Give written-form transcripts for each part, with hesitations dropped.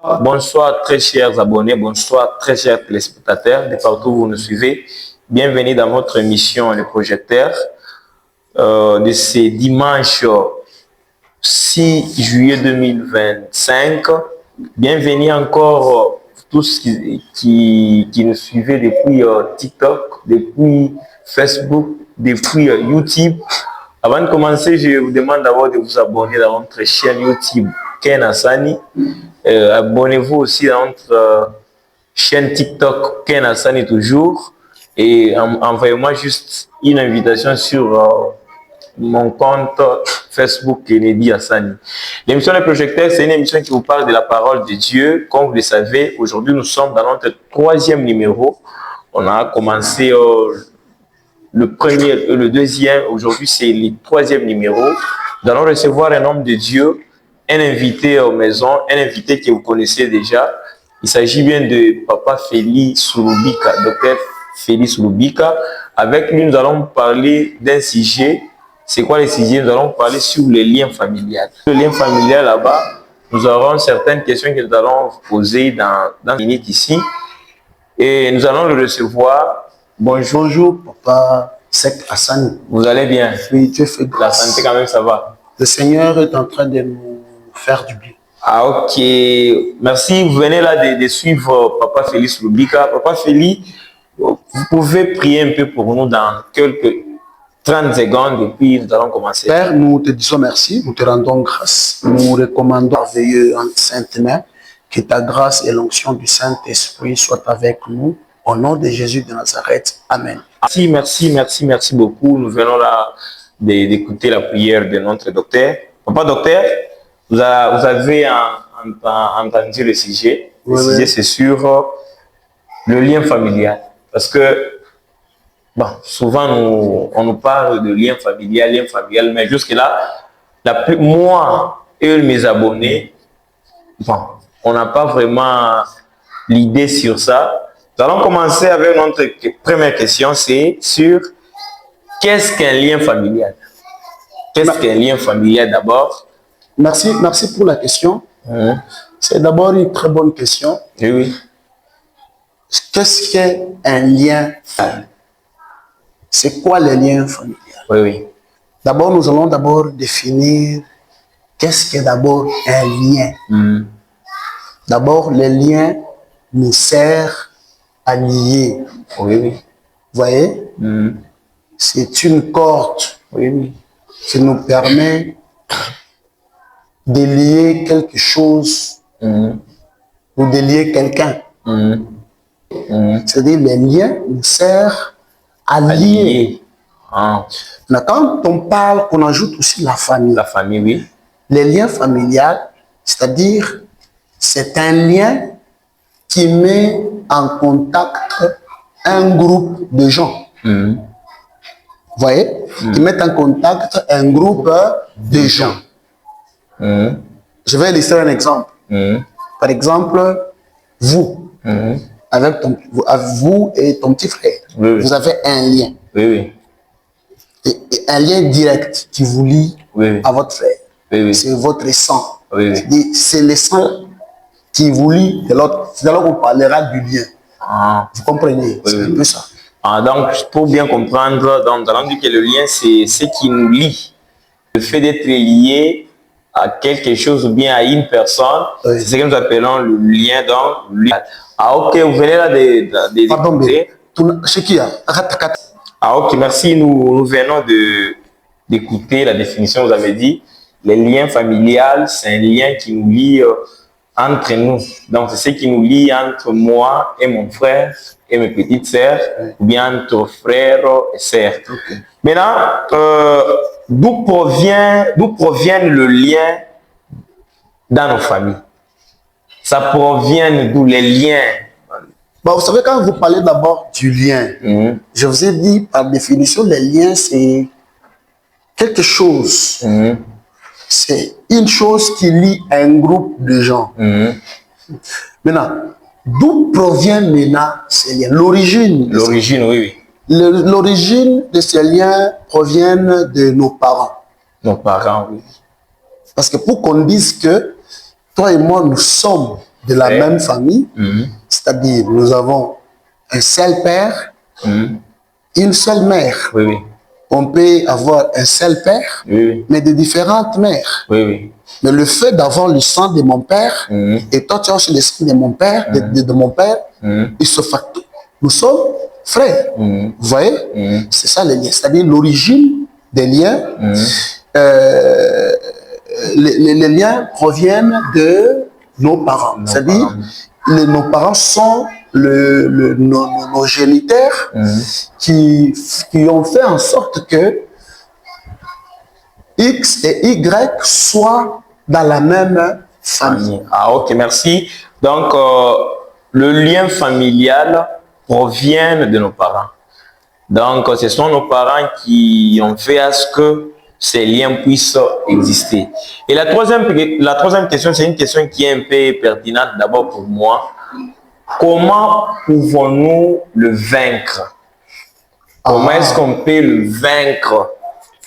Bonsoir très chers abonnés, bonsoir très chers téléspectateurs de partout où vous nous suivez. Bienvenue dans votre émission Le Projecteur de ce dimanche 6 juillet 2025. Bienvenue encore tous qui nous suivez depuis TikTok, depuis Facebook, depuis YouTube. Avant de commencer, je vous demande d'abord de vous abonner dans notre chaîne YouTube Ken Hassani. Abonnez-vous aussi à notre chaîne TikTok Ken Hassani toujours. Et envoyez-moi juste une invitation sur mon compte Facebook Kennedy Hassani. L'émission Le Projecteur, c'est une émission qui vous parle de la parole de Dieu. Comme vous le savez, aujourd'hui nous sommes dans notre 3e numéro. On a commencé le premier et le deuxième. Aujourd'hui, c'est le 3e numéro. Nous allons recevoir un homme de Dieu, un invité aux maisons, un invité que vous connaissez déjà. Il s'agit bien de Papa Félix Sulubika, docteur Félix Sulubika. Avec lui, nous allons parler d'un sujet. C'est quoi le sujet? Nous allons parler sur les liens familiales. Le lien familial là-bas, nous aurons certaines questions que nous allons poser dans une minute ici. Et nous allons le recevoir. Bonjour, Papa Sek Hassani. Vous allez bien? Oui, Dieu fait grâce. La santé quand même, ça va? Le Seigneur est en train de nous faire du bien. Ah, ok. Merci. Vous venez là de suivre Papa Félix Sulubika. Papa Félix, vous pouvez prier un peu pour nous dans quelques 30 secondes et puis nous allons commencer. Père, nous te disons merci, nous te rendons grâce. Nous recommandons merveilleux en sainte main que ta grâce et l'onction du Saint-Esprit soient avec nous. Au nom de Jésus de Nazareth. Amen. Merci beaucoup. Nous venons là d'écouter la prière de notre docteur. Papa docteur, vous avez entendu le sujet. Le sujet, c'est sur le lien familial. Parce que souvent, on nous parle de lien familial, mais jusque-là, moi et mes abonnés, on n'a pas vraiment l'idée sur ça. Nous allons commencer avec notre première question, c'est sur qu'est-ce qu'un lien familial? Qu'est-ce qu'un lien familial d'abord? Merci pour la question. C'est d'abord une très bonne question. Oui. Qu'est-ce qu'un lien familial? C'est quoi le lien familial? Oui. D'abord, nous allons définir qu'est-ce qu'est d'abord un lien. D'abord, le lien nous sert à lier. Oui. Vous voyez? C'est une corde qui nous permet de lier quelque chose ou de lier quelqu'un. C'est-à-dire, le lien nous sert à lier. Mais quand on parle, on ajoute aussi la famille. La famille, oui. Les liens familiaux, c'est-à-dire, c'est un lien qui met en contact un groupe de gens. Vous voyez? Qui met en contact un groupe de gens. Je vais lister un exemple. Par exemple, vous, avec vous et ton petit frère, vous avez un lien. Oui. Et un lien direct qui vous lie à votre frère. C'est votre sang. C'est le sang qui vous lie de l'autre. C'est alors qu'on parlera du lien. Vous comprenez? C'est un peu ça. Donc, pour bien comprendre, nous allons dire que le lien, c'est ce qui nous lie. Le fait d'être lié à quelque chose ou bien à une personne, c'est ce que nous appelons le lien. Ok, vous venez là d'écouter. Ok, merci. Nous venons d'écouter la définition, vous avez dit. Le lien familial, c'est un lien qui nous lie entre nous. Donc, c'est ce qui nous lie entre moi et mon frère et mes petites sœurs, ou bien entre frères et sœurs. Maintenant, d'où provient le lien dans nos familles? Ça provient d'où les liens? Vous savez, quand vous parlez d'abord du lien, je vous ai dit, par définition, les liens, c'est quelque chose. C'est une chose qui lie un groupe de gens. Maintenant, d'où provient maintenant ces liens? L'origine. L'origine, oui. L'origine de ces liens provient de nos parents. Nos parents, oui. Parce que pour qu'on dise que toi et moi, nous sommes de la même famille, c'est-à-dire nous avons un seul père, une seule mère. Oui, oui. On peut avoir un seul père, mais de différentes mères. Oui, oui. Mais le fait d'avoir le sang de mon père, et toi tu as aussi l'esprit de mon père, de mon père, il se facto. Nous sommes frères. Vous voyez? C'est ça le lien. C'est-à-dire l'origine des liens. Les liens proviennent de nos parents. C'est-à-dire nos parents sont nos géniteurs qui ont fait en sorte que X et Y soient dans la même famille. Ah, ok, merci. Donc, le lien familial provient de nos parents. Donc, ce sont nos parents qui ont fait à ce que ces liens puissent exister. Et la troisième question, c'est une question qui est un peu pertinente d'abord pour moi. Comment pouvons-nous le vaincre? Comment est-ce qu'on peut le vaincre?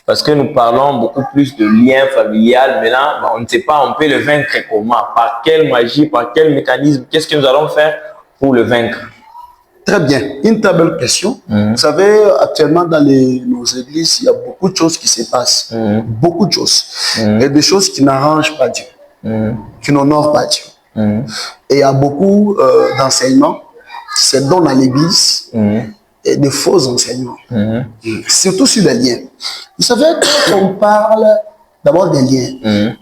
Parce que nous parlons beaucoup plus de lien familial. Maintenant, on ne sait pas, on peut le vaincre comment? Par quelle magie, par quel mécanisme? Qu'est-ce que nous allons faire pour le vaincre? Très bien, une très belle question. Vous savez, actuellement dans nos églises, il y a beaucoup de choses qui se passent. Beaucoup de choses. Et des choses qui n'arrangent pas Dieu, qui n'honorent pas Dieu. Et il y a beaucoup d'enseignements qui se donnent à l'église, et de faux enseignements, surtout sur les liens. Vous savez, quand on parle d'abord des liens,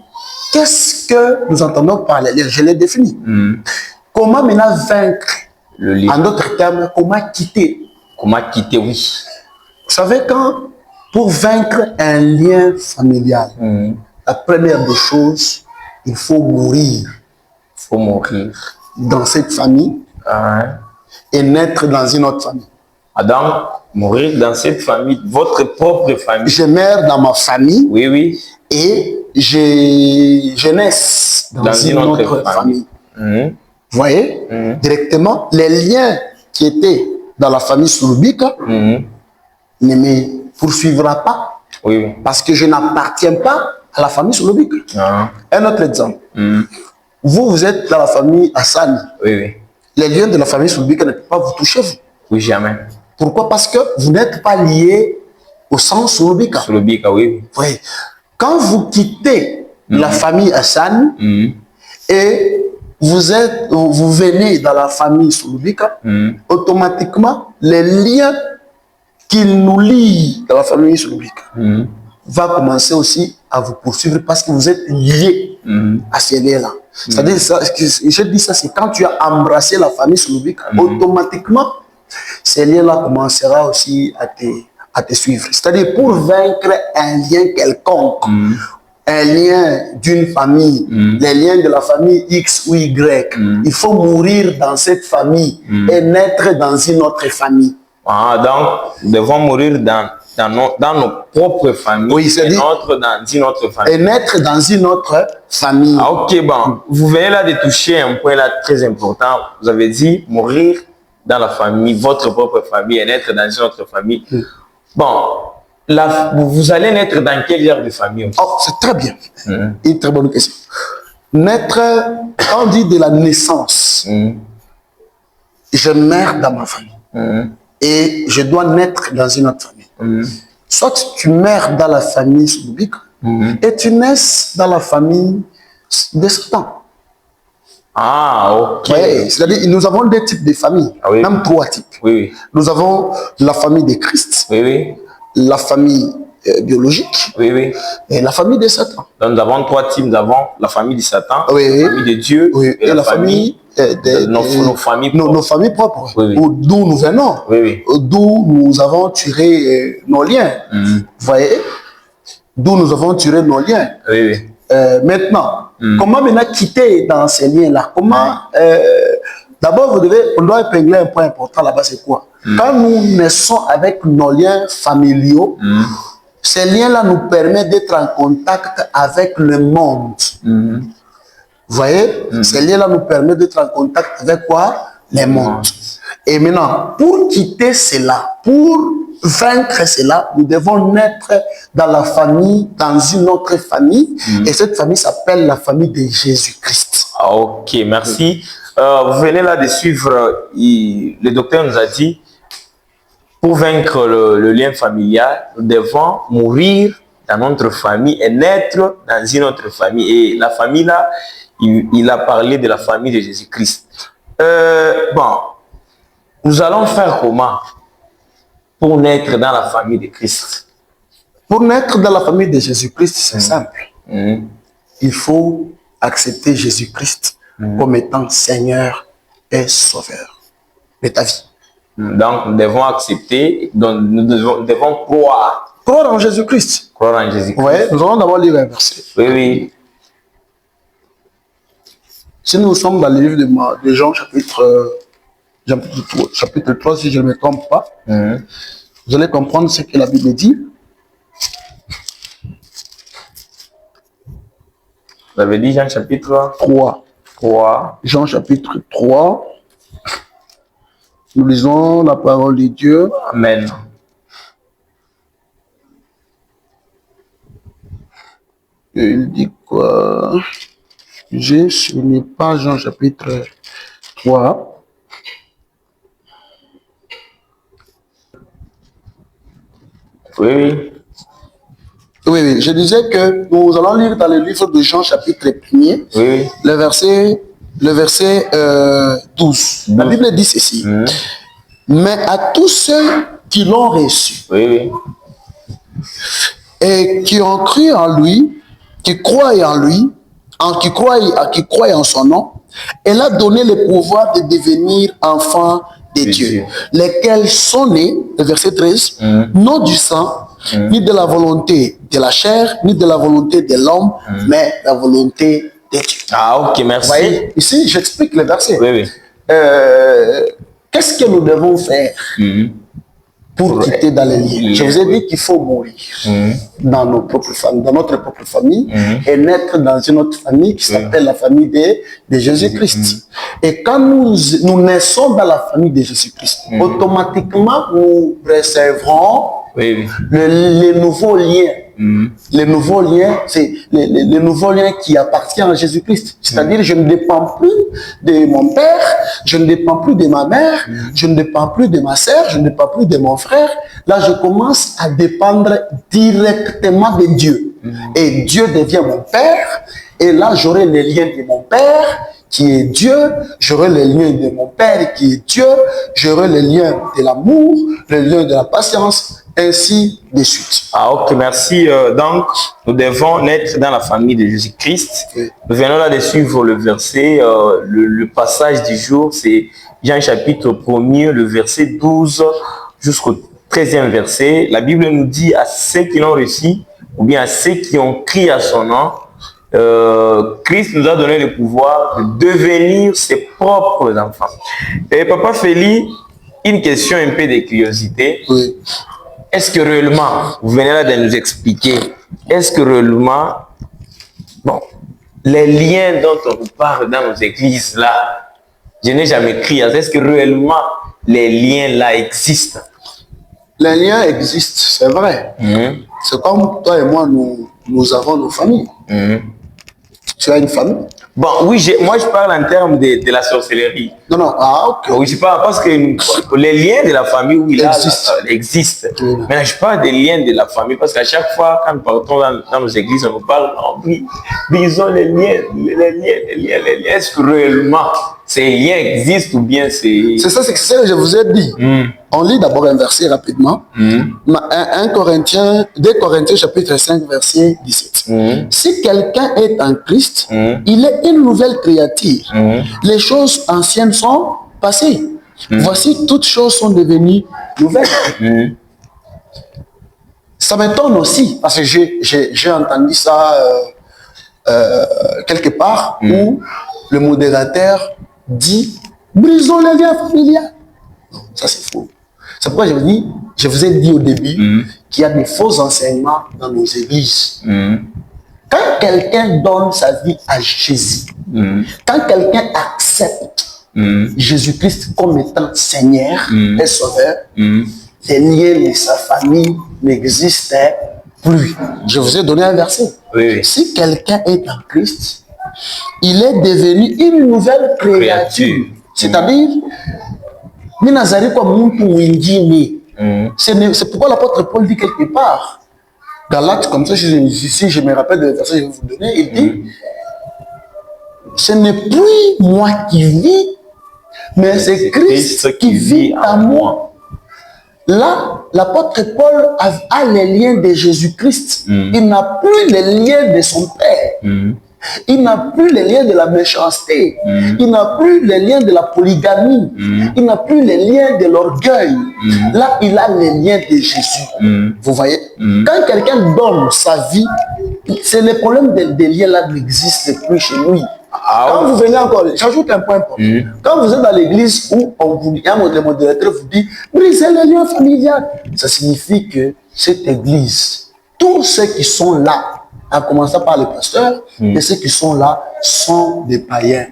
qu'est-ce que nous entendons par les liens? Je l'ai défini. Comment maintenant vaincre le lien? En d'autres termes, comment quitter? Comment quitter, oui. Vous savez, pour vaincre un lien familial, la première des choses, il faut mourir. Il faut mourir dans cette famille et naître dans une autre famille. Donc, mourir dans cette famille, votre propre famille. Je meurs dans ma famille. Oui, oui. Et je naisse dans une autre famille. Vous voyez, directement, les liens qui étaient dans la famille Sulubika ne me poursuivra pas. Oui. Parce que je n'appartiens pas à la famille Sulubika. Un autre exemple. Vous êtes dans la famille Hassan. Oui, oui. Les liens de la famille Sulubika ne peuvent pas vous toucher, vous. Oui, jamais. Pourquoi? Parce que vous n'êtes pas lié au sang Sulubika. Sulubika, oui. Oui. Quand vous quittez la famille Hassan et vous venez dans la famille Sulubika, automatiquement, les liens qui nous lient dans la famille Sulubika va commencer aussi à vous poursuivre parce que vous êtes liés à ces liens-là. C'est-à-dire, je dis ça, c'est quand tu as embrassé la famille Sulubika, automatiquement, ces liens-là commenceront aussi à te suivre. C'est-à-dire, pour vaincre un lien quelconque, un lien d'une famille, les liens de la famille X ou Y, il faut mourir dans cette famille et naître dans une autre famille. Donc, nous devons mourir dans nos propres familles, oui, et naître dans une autre famille. Et naître dans une autre famille. Ah, ok, bon, vous venez là de toucher un point là très important. Vous avez dit mourir dans la famille, votre propre famille, et naître dans une autre famille. Bon, vous allez naître dans quel genre de famille? Oh, c'est très bien. Une très bonne question. Naître, quand on dit de la naissance, je meurs dans ma famille. Et je dois naître dans une autre famille. Soit tu meurs dans la famille Sulubika et tu naisses dans la famille de Satan. Ah, ok. Ouais, c'est-à-dire, nous avons deux types de familles, même trois types. Oui. Nous avons la famille de Christ, la famille biologique et la famille de Satan. Donc, nous avons trois types. Nous avons la famille de Satan, la famille de Dieu et la famille nos familles propres, d'où nous venons, d'où nous avons tiré nos liens. Vous voyez, d'où nous avons tiré nos liens. Maintenant, comment maintenant quitter dans ces liens-là? Comment d'abord, on doit épingler un point important là-bas, c'est quoi? Quand nous naissons avec nos liens familiaux, ces liens-là nous permettent d'être en contact avec le monde. Vous voyez, ces liens-là nous permettent d'être en contact avec quoi? Les mondes. Et maintenant, pour quitter cela, pour vaincre cela, nous devons naître dans la famille, dans une autre famille. Et cette famille s'appelle la famille de Jésus-Christ. Ok, merci. Vous venez là de suivre, le docteur nous a dit, pour vaincre le lien familial, nous devons mourir dans notre famille et naître dans une autre famille. Et la famille là, il a parlé de la famille de Jésus-Christ. Bon, nous allons faire comment pour naître dans la famille de Christ? Pour naître dans la famille de Jésus-Christ, c'est simple. Il faut accepter Jésus-Christ comme étant Seigneur et Sauveur de ta vie. Donc, nous devons accepter, donc nous devons croire. Croire en Jésus-Christ. Croire en Jésus-Christ. Oui, nous allons d'abord lire un verset. Oui, oui. Si nous sommes dans le livre de Jean, chapitre 3, si je ne me trompe pas, vous allez comprendre ce que la Bible dit. Vous avez dit Jean chapitre 3. Jean chapitre 3. Nous lisons la parole de Dieu. Amen. Et il dit quoi? Ce n'est pas Jean chapitre 3. Oui, oui. Oui, je disais que nous allons lire dans le livre de Jean chapitre 1er, Oui. le verset 12. La Bible dit ceci. Mais à tous ceux qui l'ont reçu Oui. et qui ont cru en lui, qui croient en lui, qui croient en son nom, elle a donné le pouvoir de devenir enfants de Dieu, lesquels sont nés, le verset 13, non du sang, ni de la volonté de la chair, ni de la volonté de l'homme, mais la volonté de Dieu. Ah, ok, merci. Vous voyez, ici, j'explique le verset. Oui. Qu'est-ce que nous devons faire pour quitter dans les liens? Je vous ai dit qu'il faut mourir dans nos propres familles, dans notre propre famille, et naître dans une autre famille qui s'appelle la famille de Jésus-Christ. Et quand nous naissons dans la famille de Jésus-Christ, automatiquement nous recevrons les nouveaux liens. Les nouveaux liens, c'est les nouveaux liens qui appartiennent à Jésus-Christ. C'est-à-dire, je ne dépends plus de mon père, je ne dépends plus de ma mère, je ne dépends plus de ma sœur, je ne dépends plus de mon frère. Là, je commence à dépendre directement de Dieu. Et Dieu devient mon père. Et là, j'aurai les liens de mon père, qui est Dieu. J'aurai les liens de mon père, qui est Dieu. J'aurai les liens de l'amour, les liens de la patience, ainsi de suite. Ah, ok, merci. Donc, nous devons naître dans la famille de Jésus-Christ. Nous venons là de suivre le verset, le passage du jour, c'est Jean chapitre 1er, le verset 12 jusqu'au 13e verset. La Bible nous dit à ceux qui l'ont reçu, ou bien à ceux qui ont crié à son nom, Christ nous a donné le pouvoir de devenir ses propres enfants. Et Papa Félix, une question un peu de curiosité. Oui. Est-ce que réellement, vous venez là de nous expliquer, est-ce que réellement, bon, les liens dont on vous parle dans nos églises là, je n'ai jamais crié, est-ce que réellement les liens là existent? Les liens existent, c'est vrai. C'est comme toi et moi, nous avons nos familles. Tu as une famille? Bon, oui, moi je parle en termes de la sorcellerie. Non, ah, ok. Oui, je parle parce que les liens de la famille, oui, là, existent. Mais je parle des liens de la famille parce qu'à chaque fois, quand nous partons dans nos églises, on nous parle, oh, oui, disons les liens. Est-ce que réellement ces liens existent ou bien c'est... C'est ça que je vous ai dit. On lit d'abord un verset rapidement. 2 Corinthiens chapitre 5, verset 17. Si quelqu'un est en Christ, il est une nouvelle créature. Les choses anciennes sont passées. Voici, toutes choses sont devenues nouvelles. Ça m'étonne aussi, parce que j'ai entendu ça quelque part où le modérateur dit « Brisons les liens familiaux ». Ça, c'est faux. C'est pourquoi je vous ai dit au début qu'il y a des faux enseignements dans nos églises. Quand quelqu'un donne sa vie à Jésus, quand quelqu'un accepte Jésus-Christ comme étant Seigneur et Sauveur, les liens de sa famille n'existaient plus. Je vous ai donné un verset. Si quelqu'un est en Christ, il est devenu une nouvelle créature. C'est-à-dire, c'est pourquoi l'apôtre Paul dit quelque part, Galates, comme ça, si je me rappelle de verset que je vais vous donner, il dit, ce n'est plus moi qui vis, mais c'est Christ qui vit en moi. Là, l'apôtre Paul a les liens de Jésus-Christ. Il n'a plus les liens de son Père. Il n'a plus les liens de la méchanceté. Il n'a plus les liens de la polygamie. Il n'a plus les liens de l'orgueil. Là, il a les liens de Jésus. Vous voyez? Quand quelqu'un donne sa vie, c'est le problème des liens là n'existe plus chez lui. Quand vous venez encore, j'ajoute un point important. Quand vous êtes dans l'église où le modérateur vous dit brisez le lien familial, ça signifie que cette église, tous ceux qui sont là, en commençant par les pasteurs, et ceux qui sont là sont des païens.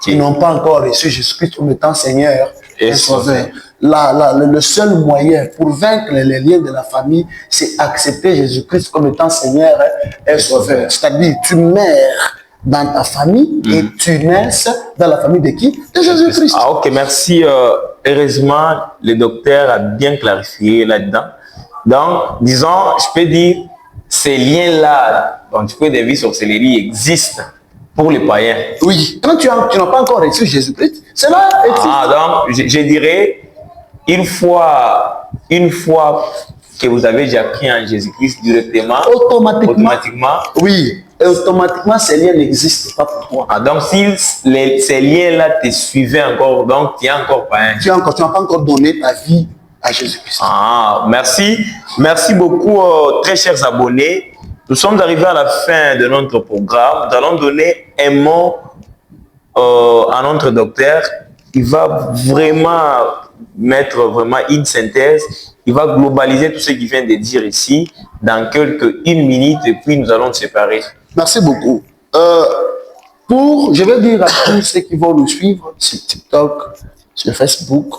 Qui n'ont pas encore reçu Jésus-Christ comme étant Seigneur et Sauveur. Le seul moyen pour vaincre les liens de la famille, c'est accepter Jésus-Christ comme étant Seigneur et Sauveur. C'est-à-dire, tu meurs dans ta famille et tu naisses dans la famille de qui? De Jésus-Christ. Ah, ok, merci. Heureusement, le docteur a bien clarifié là-dedans. Donc, disons, je peux dire, ces liens-là, dont tu peux dévier sorcellerie, existent pour les païens. Oui. Quand tu n'as pas encore reçu Jésus-Christ, c'est là. Donc, je dirais, une fois que vous avez déjà pris en Jésus-Christ directement, automatiquement, oui. Et automatiquement, ces liens n'existent pas pour toi. Ah, donc, si ces liens-là te suivaient encore, donc tu es encore païen. Tu n'as pas encore donné ta vie à Jésus-Christ. Ah, merci. Merci beaucoup, très chers abonnés. Nous sommes arrivés à la fin de notre programme. Nous allons donner un mot à notre docteur. Il va vraiment mettre une synthèse. Il va globaliser tout ce qu'il vient de dire ici dans une minute et puis nous allons nous séparer. Merci beaucoup. Je vais dire à tous ceux qui vont nous suivre sur TikTok, sur Facebook,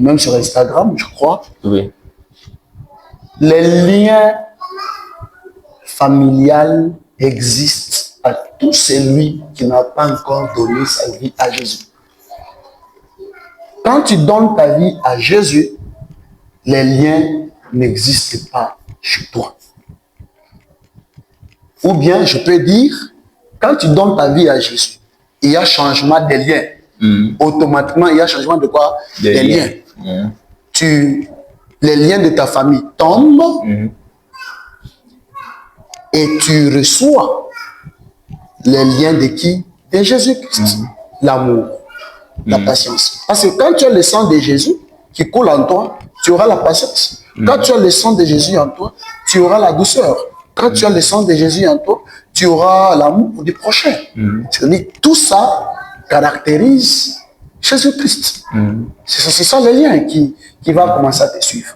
même sur Instagram, je crois. Oui. Les liens familiaux existent à tout celui qui n'a pas encore donné sa vie à Jésus. Quand tu donnes ta vie à Jésus, les liens n'existent pas chez toi. Ou bien, je peux dire, quand tu donnes ta vie à Jésus, il y a changement des liens. Automatiquement, il y a changement de quoi? Des liens. Les liens de ta famille tombent et tu reçois les liens de qui? De Jésus-Christ. L'amour, la patience. Parce que quand tu as le sang de Jésus qui coule en toi, tu auras la patience. Quand tu as le sang de Jésus en toi, tu auras la douceur. Quand tu as le sang de Jésus en toi, tu auras l'amour du prochain. C'est-à-dire, tout ça caractérise Jésus-Christ. C'est ça le lien qui va commencer à te suivre.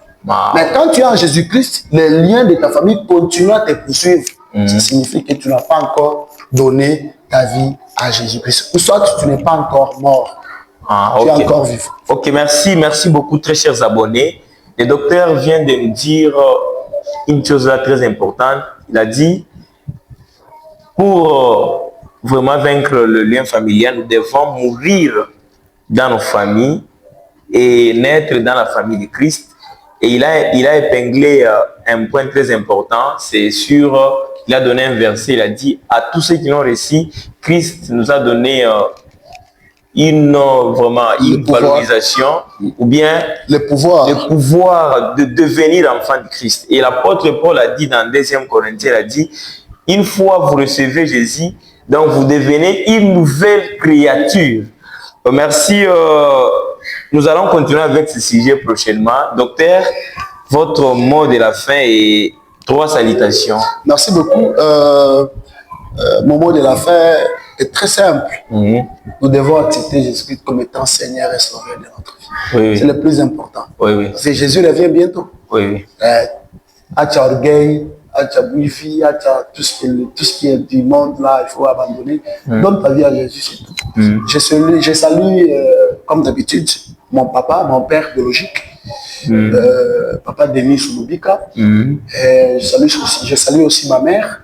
Mais quand tu es en Jésus-Christ, les liens de ta famille continuent à te poursuivre. Ça signifie que tu n'as pas encore donné ta vie à Jésus-Christ. Ou soit tu n'es pas encore mort. Tu es encore vivant. Ok, merci beaucoup, très chers abonnés. Le docteur vient de nous dire une chose là très importante. Il a dit, pour vraiment vaincre le lien familial, nous devons mourir dans nos familles et naître dans la famille de Christ. Et il a épinglé un point très important, c'est sur, il a donné un verset, il a dit, à tous ceux qui l'ont reçu, Christ nous a donné une valorisation ou bien le pouvoir de devenir enfant de Christ. Et l'apôtre Paul a dit dans 2 Corinthiens, il a dit, une fois vous recevez Jésus, donc vous devenez une nouvelle créature. Merci. Nous allons continuer avec ce sujet prochainement. Docteur, votre mot de la fin et 3 salutations. Merci beaucoup. Mon mot de la fin est très simple. Nous devons accepter Jésus-Christ comme étant Seigneur et Sauveur de notre vie. C'est le plus important. Parce que Jésus revient bientôt. Acha orgueil, acha wifi, acha tout ce qui est du monde là, il faut abandonner. Donne ta vie à Jésus, c'est tout. Je salue, comme d'habitude, mon père biologique, papa Denis Soulubika. Je salue aussi ma mère,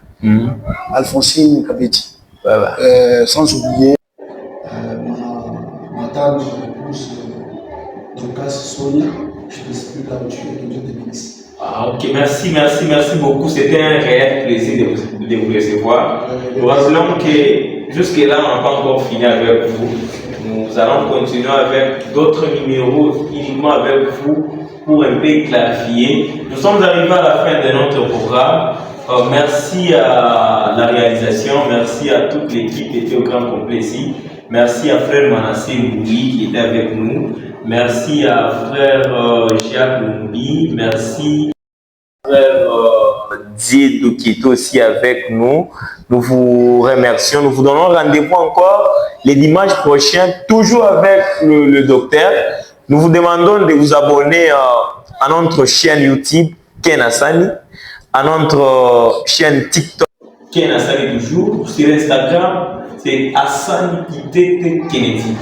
Alphonsine Kabeti. Sans oublier ma tante, épouse, Lucas Sonia. Je ne sais plus là où tu es, que Dieu te bénisse. Ok, merci beaucoup. C'était un réel plaisir de vous recevoir. Nous rappelons que jusque-là, on n'a pas encore fini avec vous. Nous allons continuer avec d'autres numéros uniquement avec vous pour un peu clarifier. Nous sommes arrivés à la fin de notre programme. Merci à la réalisation, merci à toute l'équipe qui était au Grand Complet ici. Merci à frère Manassé Moubi qui était avec nous. Merci à frère Jacques Moubi. Merci à frère Diedou qui est aussi avec nous. Nous vous remercions. Nous vous donnons rendez-vous encore les dimanches prochains, toujours avec le docteur. Nous vous demandons de vous abonner à notre chaîne YouTube Ken Hassani, à notre chaîne TikTok Ken Hassani toujours, sur Instagram c'est Hassani Kitete Kennedy.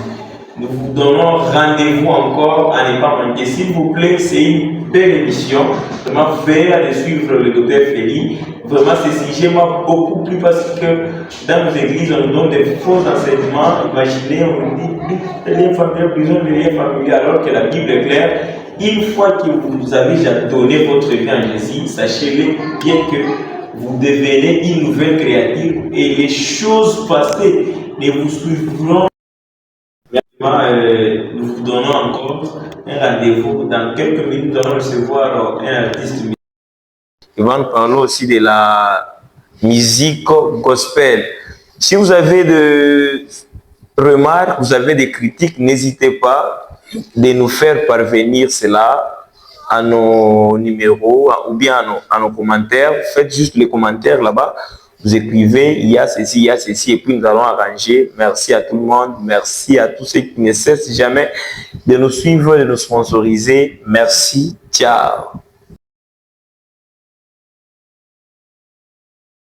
Nous vous donnons rendez-vous encore à ne pas manquer. S'il vous plaît, c'est une belle émission. Vraiment, veillez à suivre le docteur Feli. Vraiment, ce sujet m'a beaucoup plu parce que dans nos églises, on nous donne des faux enseignements. Imaginez, on nous dit les liens familiaux, besoin de liens familiaux, alors que la Bible est claire. Une fois que vous avez déjà donné votre vie à Jésus, sachez-le bien que vous devenez une nouvelle créature et les choses passées ne vous suivront. Nous vous donnons encore un rendez-vous. Dans quelques minutes, nous allons recevoir un artiste. Nous allons parler aussi de la musique gospel. Si vous avez des remarques, vous avez des critiques, n'hésitez pas de nous faire parvenir cela à nos numéros ou bien à nos commentaires. Faites juste les commentaires là-bas. Vous écrivez, il y a ceci, et puis nous allons arranger. Merci à tout le monde. Merci à tous ceux qui ne cessent jamais de nous suivre, de nous sponsoriser. Merci. Ciao.